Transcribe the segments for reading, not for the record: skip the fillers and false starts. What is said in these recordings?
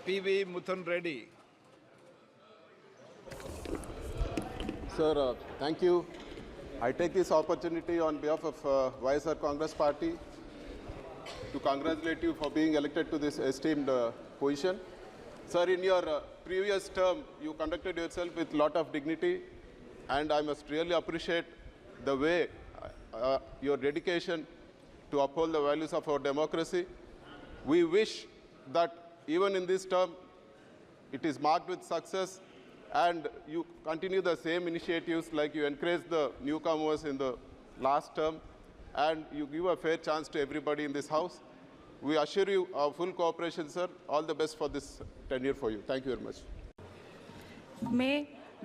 P.V. Mithun Reddy. Sir, thank you. I take this opportunity on behalf of YSR Congress Party to congratulate you for being elected to this esteemed position. Sir, in your previous term, you conducted yourself with a lot of dignity, and I must really appreciate the way your dedication to uphold the values of our democracy. We wish that even in this term, it is marked with success, and you continue the same initiatives like you encourage the newcomers in the last term, and you give a fair chance to everybody in this house. We assure you our full cooperation, sir. All the best for this tenure for you. Thank you very much. मैं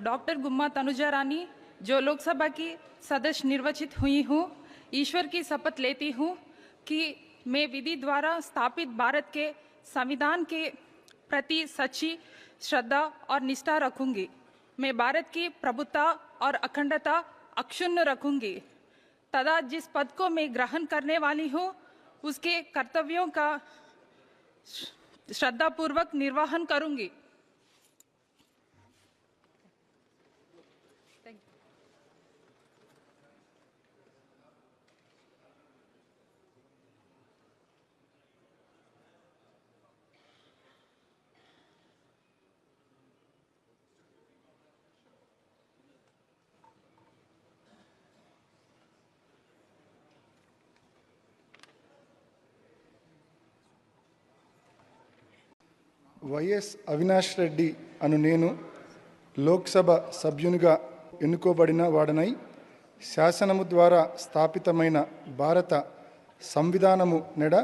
doctor गुम्मा तनुजा रानी जो लोकसभा की सदस्य निर्वाचित हुई हूँ, ईश्वर की शपथ लेती हूँ कि मैं विधि द्वारा स्थापित भारत के संविधान के प्रति सच्ची श्रद्धा और निष्ठा रखूंगी। मैं भारत की प्रभुता और अखंडता अक्षुण्ण रखूंगी तथा जिस पद को मैं ग्रहण करने वाली हूँ उसके कर्तव्यों का श्रद्धापूर्वक निर्वहन करूंगी। వైఎస్ అవినాష్ రెడ్డి అను నేను లోక్సభ సభ్యునిగా ఎన్నుకోబడిన వాడనై శాసనము ద్వారా స్థాపితమైన భారత సంవిధానము నెడ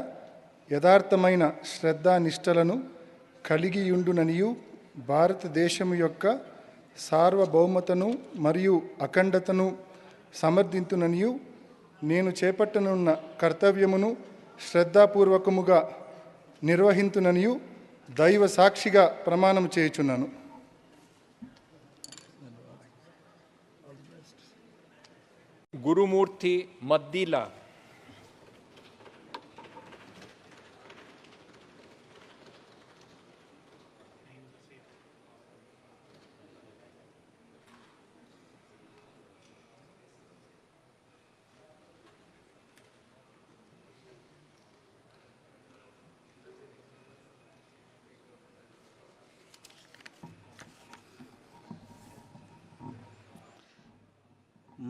యథార్థమైన శ్రద్ధానిష్టలను కలిగియుండుననియు భారతదేశము యొక్క సార్వభౌమతను మరియు అఖండతను సమర్థింతుననియు నేను చేపట్టనున్న కర్తవ్యమును శ్రద్ధాపూర్వకముగా నిర్వహింతుననియు దైవ సాక్షిగా ప్రమాణం చేయుచున్నాను. గురుమూర్తి మద్దిలా.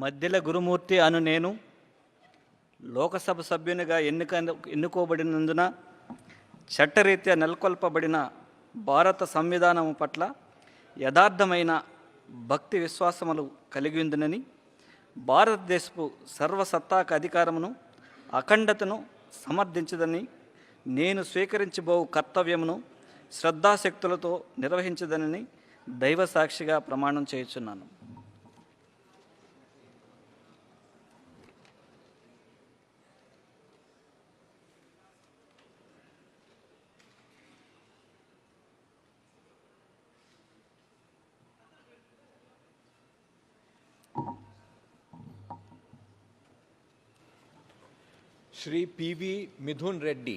మధ్యల గురుమూర్తి అను నేను లోకసభ సభ్యునిగా ఎన్నుకోబడినందున చట్టరీత్యా నెలకొల్పబడిన భారత సంవిధానము పట్ల యథార్థమైన భక్తి విశ్వాసములు కలిగి ఉందని భారతదేశపు సర్వసత్తాక అధికారమును అఖండతను సమర్థించదని నేను స్వీకరించబోవు కర్తవ్యమును శ్రద్ధాశక్తులతో నిర్వహించదనని దైవ సాక్షిగా ప్రమాణం చేయుచున్నాను. Shri P.V. Mithun Reddy.